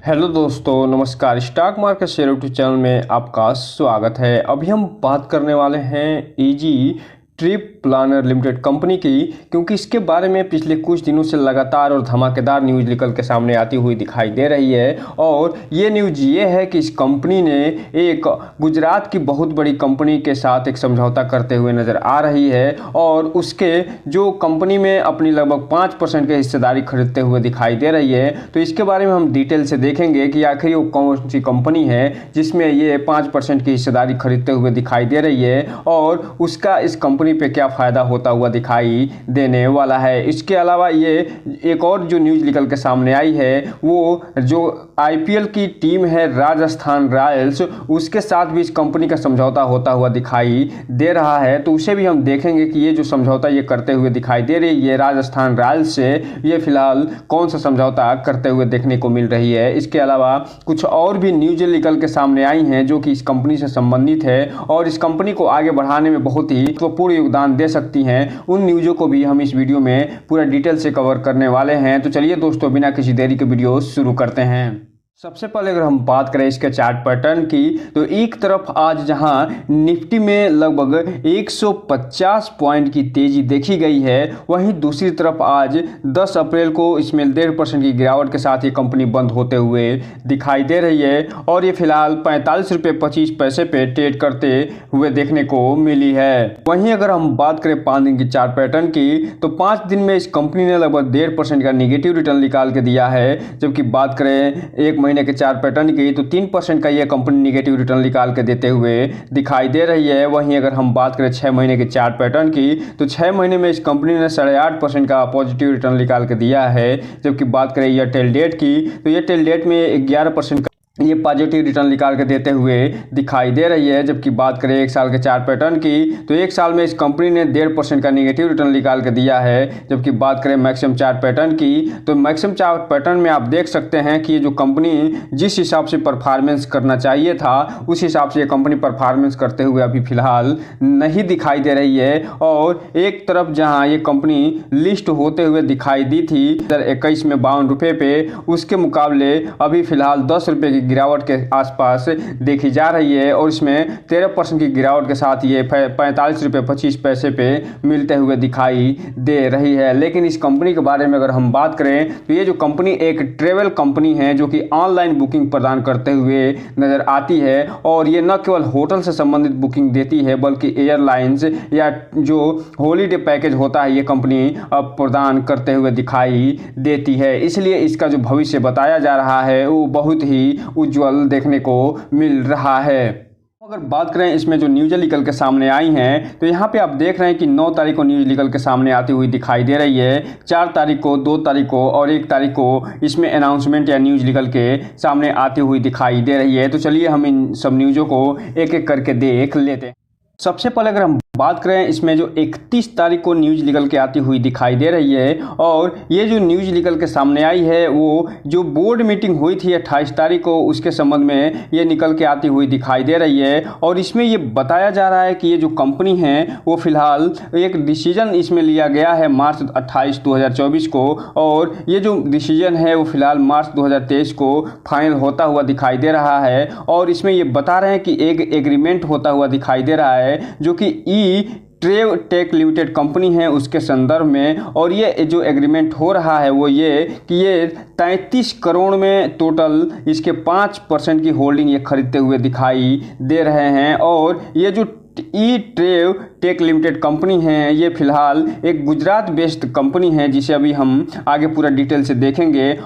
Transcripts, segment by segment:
Hello दोस्तों, नमस्कार। Stock market share YouTube channel में आपका स्वागत है। अभी हम बात करने वाले हैं Easy Trip Planner Limited company की, क्योंकि इसके बारे में पिछले कुछ दिनों से लगातार और धमाकेदार न्यूज़ निकल के सामने आती हुई दिखाई दे रही है। और ये न्यूज़ ये है कि इस कंपनी ने एक गुजरात की बहुत बड़ी कंपनी के साथ एक समझौता करते हुए नज़र आ रही है और उसके जो कंपनी में अपनी लगभग 5% की हिस्सेदारी खरीदते हुए दिखाई दे रही है। तो इसके बारे में हम डिटेल से देखेंगे कि आखिर वो कौन सी कंपनी है जिसमें ये 5% की हिस्सेदारी खरीदते हुए दिखाई दे रही है और उसका इस कंपनी पे क्या फ़ायदा होता हुआ दिखाई देने वाला है। इसके अलावा ये एक और जो न्यूज़ निकल के सामने आई है, वो जो आईपीएल की टीम है राजस्थान रॉयल्स, उसके साथ भी इस कंपनी का समझौता होता हुआ दिखाई दे रहा है। तो उसे भी हम देखेंगे कि ये जो समझौता ये करते हुए दिखाई दे रही है राजस्थान रॉयल्स से, ये फिलहाल कौन सा समझौता करते हुए देखने को मिल रही है। इसके अलावा कुछ और भी न्यूज़ निकल के सामने आई हैं जो कि इस कंपनी से संबंधित है और इस कंपनी को आगे बढ़ाने में बहुत ही महत्वपूर्ण योगदान दे सकती हैं। उन न्यूज़ों को भी हम इस वीडियो में पूरा डिटेल से कवर करने वाले हैं। तो चलिए दोस्तों, बिना किसी देरी के वीडियो शुरू करते हैं। सबसे पहले अगर हम बात करें इसके चार्ट पैटर्न की, तो एक तरफ आज जहां निफ्टी में लगभग 150 पॉइंट की तेजी देखी गई है, वहीं दूसरी तरफ आज 10 अप्रैल को इसमें 1.5% की गिरावट के साथ ये कंपनी बंद होते हुए दिखाई दे रही है और ये फिलहाल 45 रुपये 25 पैसे पे ट्रेड करते हुए देखने को मिली है। वहीं अगर हम बात करें 5 दिन की चार्ट पैटर्न की, तो 5 दिन में इस कंपनी ने लगभग 1.5% का निगेटिव रिटर्न निकाल के दिया है। जबकि बात करें एक महीने के चार्ट पैटर्न की, तो 3% का ये कंपनी निगेटिव रिटर्न निकाल के देते हुए दिखाई दे रही है। वहीं अगर हम बात करें 6 महीने के चार्ट पैटर्न की, तो 6 महीने में इस कंपनी ने 8.5% का पॉजिटिव रिटर्न निकाल के दिया है। जबकि बात करें ईयर टेल डेट की, तो ईयर टेल डेट में 11% ये पॉजिटिव रिटर्न निकाल के देते हुए दिखाई दे रही है। जबकि बात करें एक साल के चार्ट पैटर्न की, तो एक साल में इस कंपनी ने 1.5% का नेगेटिव रिटर्न निकाल के दिया है। जबकि बात करें मैक्सिमम चार्ट पैटर्न की, तो मैक्सिमम चार्ट पैटर्न में आप देख सकते हैं कि ये जो कंपनी जिस हिसाब से परफॉर्मेंस करना चाहिए था, उस हिसाब से ये कंपनी परफॉर्मेंस करते हुए अभी फिलहाल नहीं दिखाई दे रही है। और एक तरफ जहाँ ये कंपनी लिस्ट होते हुए दिखाई दी थी 2021 में 52 रुपये पे, उसके मुकाबले अभी फिलहाल 10 रुपये की गिरावट के आसपास देखी जा रही है और इसमें 13% की गिरावट के साथ ये 45 रुपये 25 पैसे पे मिलते हुए दिखाई दे रही है। लेकिन इस कंपनी के बारे में अगर हम बात करें, तो ये जो कंपनी एक ट्रेवल कंपनी है जो कि ऑनलाइन बुकिंग प्रदान करते हुए नज़र आती है और ये न केवल होटल से संबंधित बुकिंग देती है, बल्कि एयरलाइंस या जो हॉलीडे पैकेज होता है ये कंपनी अब प्रदान करते हुए दिखाई देती है। इसलिए इसका जो भविष्य बताया जा रहा है वो बहुत ही उज्जवल देखने को मिल रहा है। अगर बात करें इसमें जो न्यूज़ निकल के सामने आई हैं, तो यहाँ पे आप देख रहे हैं कि 9 तारीख को न्यूज़ निकल के सामने आती हुई दिखाई दे रही है, 4 तारीख को, 2 तारीख को और 1 तारीख को इसमें अनाउंसमेंट या न्यूज़ निकल के सामने आती हुई दिखाई दे रही है। तो चलिए हम इन सब न्यूज़ों को एक एक करके देख लेते हैं। सबसे पहले अगर हम बात करें इसमें जो 31 तारीख को न्यूज़ निकल के आती हुई दिखाई दे रही है और ये जो न्यूज़ निकल के सामने आई है वो जो बोर्ड मीटिंग हुई थी 28 तारीख को, उसके संबंध में ये निकल के आती हुई दिखाई दे रही है। और इसमें ये बताया जा रहा है कि ये जो कंपनी है वो फिलहाल एक डिसीजन इसमें लिया गया है मार्च 28 2024 को और ये जो डिसीजन है वो फिलहाल मार्च 2023 को फाइनल होता हुआ दिखाई दे रहा है। और इसमें ये बता रहे हैं कि एक एग्रीमेंट होता हुआ दिखाई दे रहा है जो कि ट्रेव टेक लिमिटेड कंपनी है उसके संदर्भ में। और ये जो एग्रीमेंट हो रहा है वो ये कि ये 33 करोड़ में टोटल इसके 5% की होल्डिंग ये खरीदते हुए दिखाई दे रहे हैं। और ये जो ट्रेव टेक लिमिटेड कंपनी है ये फिलहाल एक गुजरात बेस्ड कंपनी है जिसे अभी हम आगे पूरा डिटेल से देखेंगे।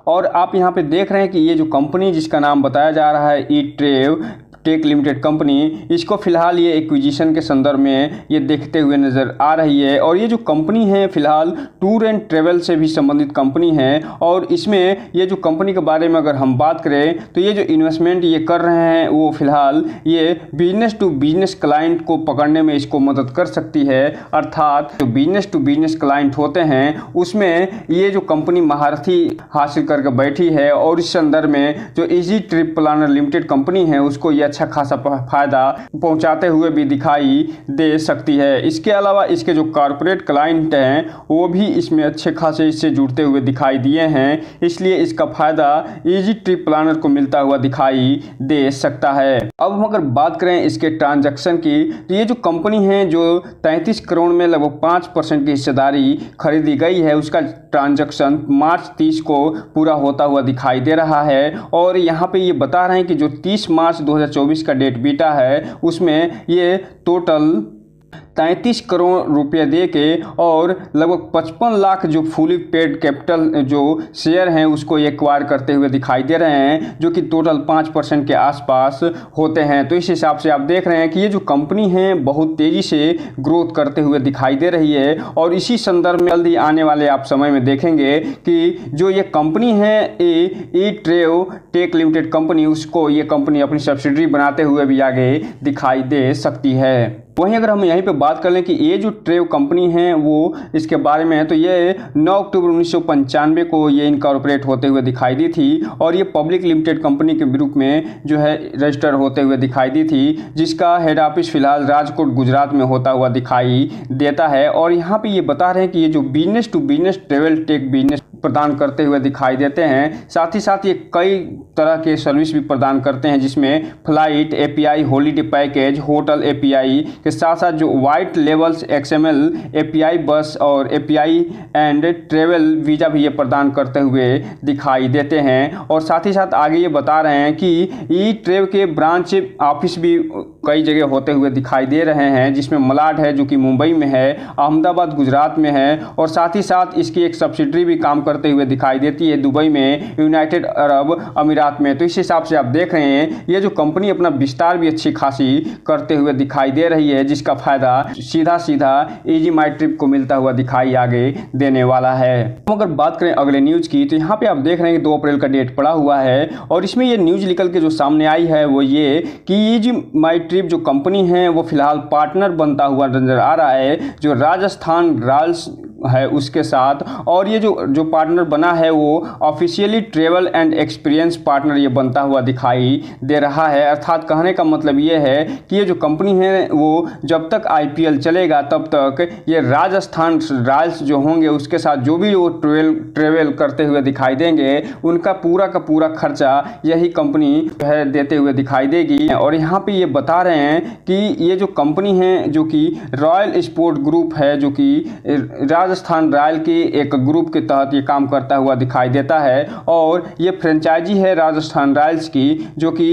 और आप यहाँ पे देख रहे हैं कि ये जो कंपनी जिसका नाम बताया जा रहा है ट्रेव टेक लिमिटेड कंपनी, इसको फिलहाल ये एक्विजिशन के संदर्भ में ये देखते हुए नज़र आ रही है। और ये जो कंपनी है फिलहाल टूर एंड ट्रेवल से भी संबंधित कंपनी है। और इसमें ये जो कंपनी के बारे में अगर हम बात करें, तो ये जो इन्वेस्टमेंट ये कर रहे हैं वो फिलहाल ये बिजनेस टू बिजनेस क्लाइंट को पकड़ने में इसको मदद कर सकती है। अर्थात जो बिजनेस टू बिजनेस क्लाइंट होते हैं उसमें ये जो कंपनी महारथी हासिल करके बैठी है और इस संदर्भ में जो Easy Trip Planner Limited company है उसको ये अच्छा खासा फायदा पहुंचाते हुए भी दिखाई दे सकती है। इसके अलावा इसके जो कॉर्पोरेट क्लाइंट हैं वो भी इसमें अच्छे खासे इससे जुड़ते हुए दिखाई दिए हैं, इसलिए इसका फायदा इजी ट्रिप प्लानर को मिलता हुआ दिखाई दे सकता है। अब हम अगर बात करें इसके ट्रांजैक्शन की, तो ये जो कंपनी है जो 33 करोड़ में लगभग 5% की हिस्सेदारी खरीदी गई है, उसका ट्रांजैक्शन मार्च 30 को पूरा होता हुआ दिखाई दे रहा है। और यहाँ पे ये बता रहे हैं कि जो 30 मार्च 2024 का डेट बीता है उसमें ये टोटल 33 करोड़ रुपये दे के और लगभग 55 लाख जो फुली पेड कैपिटल जो शेयर हैं उसको एक्वायर करते हुए दिखाई दे रहे हैं, जो कि टोटल 5% के आसपास होते हैं। तो इस हिसाब से आप देख रहे हैं कि ये जो कंपनी है बहुत तेज़ी से ग्रोथ करते हुए दिखाई दे रही है। और इसी संदर्भ में जल्दी आने वाले आप समय में देखेंगे कि जो ये कंपनी है ई ट्रेव टेक लिमिटेड कंपनी, उसको ये कंपनी अपनी सब्सिडरी बनाते हुए भी आगे दिखाई दे सकती है। वहीं अगर हम यहीं पे बात कर लें कि ये जो ट्रेव कंपनी है वो इसके बारे में है, तो ये 9 अक्टूबर 1995 को ये इनकॉर्पोरेट होते हुए दिखाई दी थी और ये पब्लिक लिमिटेड कंपनी के रूप में जो है रजिस्टर होते हुए दिखाई दी थी, जिसका हेड ऑफिस फिलहाल राजकोट गुजरात में होता हुआ दिखाई देता है। और यहाँ पे ये बता रहे हैं कि ये जो business to business travel tech business प्रदान करते हुए दिखाई देते हैं, साथ ही साथ ये कई तरह के सर्विस भी प्रदान करते हैं, जिसमें flight API, holiday package, hotel API के साथ साथ जो वाइट लेवल्स XML एपीआई, बस और एपीआई एंड ट्रेवल वीज़ा भी ये प्रदान करते हुए दिखाई देते हैं। और साथ ही साथ आगे ये बता रहे हैं कि ई ट्रेव के ब्रांच ऑफिस भी कई जगह होते हुए दिखाई दे रहे हैं, जिसमें मलाड है जो कि मुंबई में है, अहमदाबाद गुजरात में है, और साथ ही साथ इसकी एक सब्सिडरी भी काम करते हुए दिखाई देती है दुबई में, यूनाइटेड अरब अमीरात में। तो इस हिसाब से आप देख रहे हैं ये जो कंपनी अपना विस्तार भी अच्छी खासी करते हुए दिखाई दे रही है, जिसका फायदा सीधा सीधा इजी माई ट्रिप को मिलता हुआ दिखाई आगे देने वाला है। हम अगर बात करें अगले न्यूज की, तो यहाँ पे आप देख रहे हैं कि 2 अप्रैल का डेट पड़ा हुआ है और इसमें ये न्यूज निकल के जो सामने आई है वो ये कि इजी माई ट्रिप जो कंपनी है वो फिलहाल पार्टनर बनता हुआ नजर आ रहा है जो राजस्थान रॉयल्स है उसके साथ। और ये जो पार्टनर बना है वो officially travel and experience partner ये बनता हुआ दिखाई दे रहा है। अर्थात कहने का मतलब ये है कि ये जो कंपनी है वो जब तक IPL चलेगा तब तक ये राजस्थान रॉयल्स जो होंगे उसके साथ जो भी वो ट्रेवल करते हुए दिखाई देंगे उनका पूरा का पूरा खर्चा यही कंपनी है देते हुए दिखाई देगी। और यहाँ पे ये बता रहे हैं कि ये जो कंपनी है जो कि रॉयल स्पोर्ट ग्रुप है, जो कि राजस्थान रॉयल के एक ग्रुप के तहत ये काम करता हुआ दिखाई देता है और ये फ्रेंचाइजी है राजस्थान रॉयल्स की, जो कि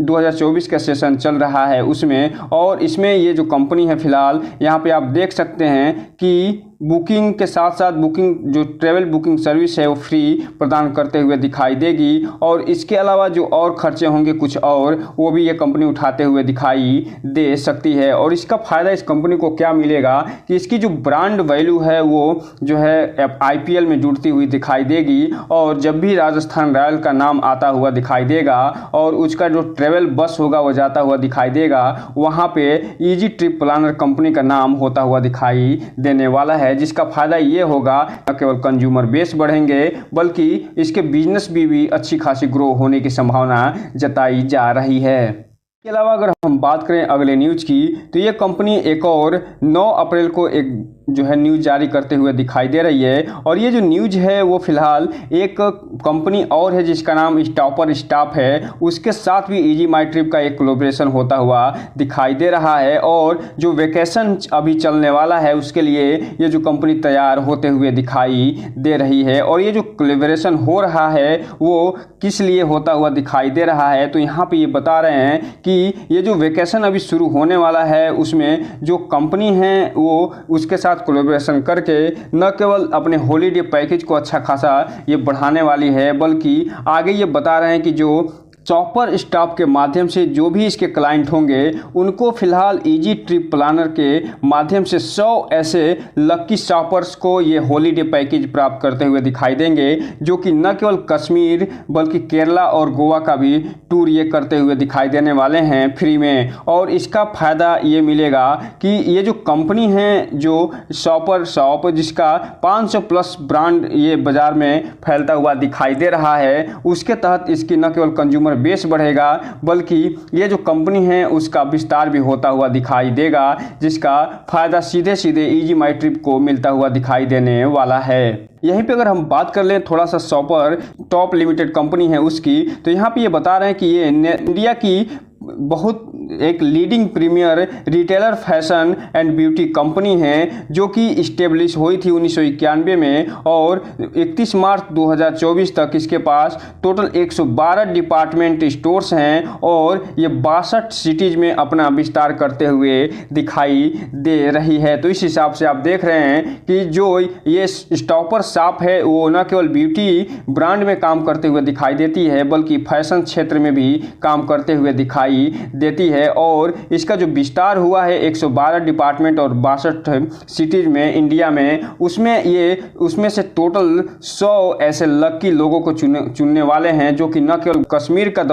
2024 का सेशन चल रहा है उसमें। और इसमें ये जो कंपनी है फिलहाल यहाँ पे आप देख सकते हैं कि बुकिंग के साथ साथ बुकिंग जो ट्रेवल बुकिंग सर्विस है वो फ्री प्रदान करते हुए दिखाई देगी। और इसके अलावा जो और खर्चे होंगे कुछ और वो भी ये कंपनी उठाते हुए दिखाई दे सकती है। और इसका फ़ायदा इस कंपनी को क्या मिलेगा कि इसकी जो ब्रांड वैल्यू है वो जो है IPL में जुड़ती हुई दिखाई देगी और जब भी राजस्थान रॉयल का नाम आता हुआ दिखाई देगा और उसका जो ट्रेवल बस होगा वो जाता हुआ दिखाई देगा, वहाँ पे इजी ट्रिप प्लानर कंपनी का नाम होता हुआ दिखाई देने वाला है, जिसका फायदा ये होगा न केवल कंज्यूमर बेस बढ़ेंगे बल्कि इसके बिजनेस भी अच्छी खासी ग्रो होने की संभावना जताई जा रही है। इसके अलावा अगर हम बात करें अगले न्यूज की, तो ये कंपनी एक और 9 अप्रैल को एक जो है न्यूज़ जारी करते हुए दिखाई दे रही है। और ये जो न्यूज़ है वो फिलहाल एक कंपनी और है जिसका नाम स्टॉपर स्टाफ है, उसके साथ भी इजी माई ट्रिप का एक कोलैबोरेशन होता हुआ दिखाई दे रहा है। और जो वेकेशन अभी चलने वाला है उसके लिए ये जो कंपनी तैयार होते हुए दिखाई दे रही है। और ये जो कोलैबोरेशन हो रहा है वो किस लिए होता हुआ दिखाई दे रहा है, तो यहाँ पे ये बता रहे हैं कि ये जो वेकेशन अभी शुरू होने वाला है उसमें जो कंपनी है वो उसके साथ कोलैबोरेशन करके न केवल अपने हॉलीडे पैकेज को अच्छा खासा ये बढ़ाने वाली है, बल्कि आगे ये बता रहे हैं कि जो चॉपर स्टाफ के माध्यम से जो भी इसके क्लाइंट होंगे उनको फिलहाल इजी ट्रिप प्लानर के माध्यम से 100 ऐसे लक्की शॉपर्स को ये हॉलीडे पैकेज प्राप्त करते हुए दिखाई देंगे, जो कि न केवल कश्मीर बल्कि केरला और गोवा का भी टूर ये करते हुए दिखाई देने वाले हैं फ्री में। और इसका फ़ायदा ये मिलेगा कि ये जो कंपनी है जो शॉपर शॉप जिसका 500 प्लस ब्रांड ये बाज़ार में फैलता हुआ दिखाई दे रहा है, उसके तहत इसकी न केवल कंज्यूमर बेस बढ़ेगा, बल्कि ये जो कंपनी है उसका विस्तार भी होता हुआ दिखाई देगा, जिसका फायदा सीधे सीधे इजी माई ट्रिप को मिलता हुआ दिखाई देने वाला है। यहीं पे अगर हम बात कर लें थोड़ा सा शॉपर टॉप लिमिटेड कंपनी है उसकी, तो यहाँ पे ये बता रहे हैं कि ये इंडिया की बहुत एक leading premier retailer fashion and beauty company है, जो कि इस्टेब्लिश हुई थी 1991 में, और 31 मार्च 2024 तक इसके पास टोटल 112 डिपार्टमेंट स्टोर्स हैं और ये 62 सिटीज में अपना विस्तार करते हुए दिखाई दे रही है। तो इस हिसाब से आप देख रहे हैं कि जो ये स्टॉपर शॉप है वो न केवल ब्यूटी ब्रांड में काम करते हुए दिखाई देती है, बल्कि फैशन क्षेत्र में भी काम करते हुए दिखाई देती है। और इसका जो विस्तार हुआ है 112 डिपार्टमेंट और 62 सिटीज में इंडिया में, उसमें से टोटल 100 ऐसे लकी लोगों को चुनने वाले हैं, जो कि न केवल कश्मीर का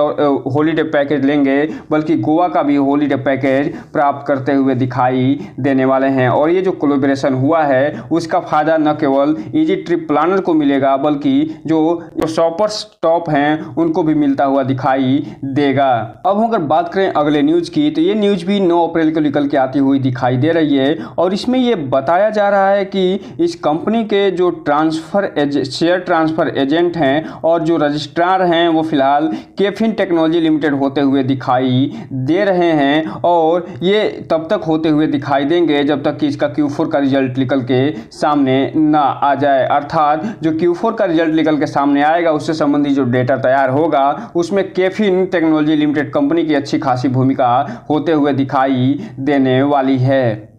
हॉलीडे पैकेज लेंगे, बल्कि गोवा का भी हॉलीडे पैकेज प्राप्त करते हुए दिखाई देने वाले हैं। और ये जो कोलैबोरेशन हुआ है उसका फायदा न केवल इजी ट्रिप प्लानर को मिलेगा, बल्कि जो शॉपर स्टॉप हैं उनको भी मिलता हुआ दिखाई देगा। अब हम अगर बात करें अगले न्यूज़ की, तो ये न्यूज़ भी 9 अप्रैल को निकल के आती हुई दिखाई दे रही है, और इसमें ये बताया जा रहा है कि इस कंपनी के जो शेयर ट्रांसफ़र एजेंट हैं और जो रजिस्ट्रार हैं वो फिलहाल केफिन टेक्नोलॉजी लिमिटेड होते हुए दिखाई दे रहे हैं, और ये तब तक होते हुए दिखाई देंगे जब तक कि इसका Q4 का रिजल्ट निकल के सामने ना आ जाए। अर्थात जो Q4 का रिजल्ट निकल के सामने आएगा उससे संबंधित जो डेटा तैयार होगा उसमें केफिन टेक्नोलॉजी लिमिटेड कंपनी की अच्छी खासी भूमिका होते हुए दिखाई देने वाली है।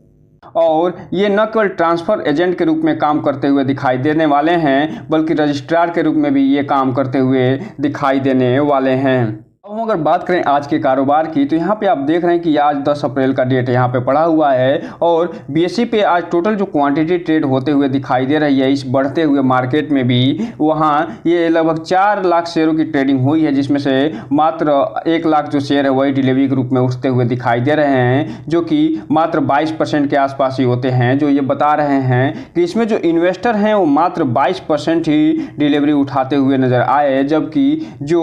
और ये न केवल ट्रांसफ़र एजेंट के रूप में काम करते हुए दिखाई देने वाले हैं, बल्कि रजिस्ट्रार के रूप में भी ये काम करते हुए दिखाई देने वाले हैं। अब हम अगर बात करें आज के कारोबार की, तो यहाँ पे आप देख रहे हैं कि आज 10 अप्रैल का डेट यहाँ पे पड़ा हुआ है, और BSE पे आज टोटल जो क्वांटिटी ट्रेड होते हुए दिखाई दे रही है इस बढ़ते हुए मार्केट में भी, वहाँ ये लगभग 4 लाख शेयरों की ट्रेडिंग हुई है, जिसमें से मात्र 1 लाख जो शेयर है वही डिलीवरी के रूप में उठते हुए दिखाई दे रहे हैं, जो कि मात्र 22% के आसपास ही होते हैं। जो ये बता रहे हैं कि इसमें जो इन्वेस्टर हैं वो मात्र 22% ही डिलीवरी उठाते हुए नजर आए, जबकि जो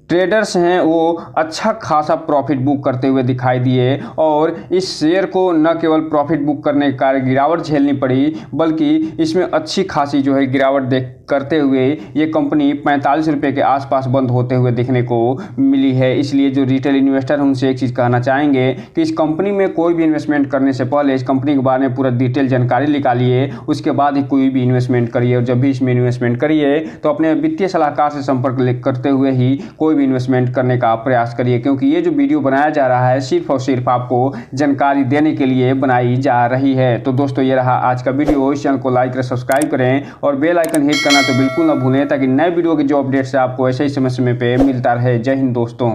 ट्रेडर्स हैं वो अच्छा खासा प्रॉफिट बुक करते हुए दिखाई दिए, और इस शेयर को न केवल प्रॉफिट बुक करने का गिरावट झेलनी पड़ी, बल्कि इसमें अच्छी खासी जो है गिरावट करते हुए ये कंपनी 45 रुपये के आसपास बंद होते हुए देखने को मिली है। इसलिए जो रिटेल इन्वेस्टर हैं उनसे एक चीज़ कहना चाहेंगे कि इस कंपनी में कोई भी इन्वेस्टमेंट करने से पहले इस कंपनी के बारे में पूरा डिटेल जानकारी निकालिए, उसके बाद ही कोई भी इन्वेस्टमेंट करिए। और जब भी इसमें इन्वेस्टमेंट करिए तो अपने वित्तीय सलाहकार से संपर्क करते हुए ही कोई भी इन्वेस्टमेंट करने का प्रयास करिए, क्योंकि ये जो वीडियो बनाया जा रहा है सिर्फ और सिर्फ आपको जानकारी देने के लिए बनाई जा रही है। तो दोस्तों ये रहा आज का वीडियो। इस चैनल को लाइक करें, सब्सक्राइब करें और बेल आइकन हिट करना तो बिल्कुल ना भूलें, ताकि नए वीडियो के जो अपडेट्स है आपको ऐसे ही समय पे मिलता रहे। जय हिंद दोस्तों।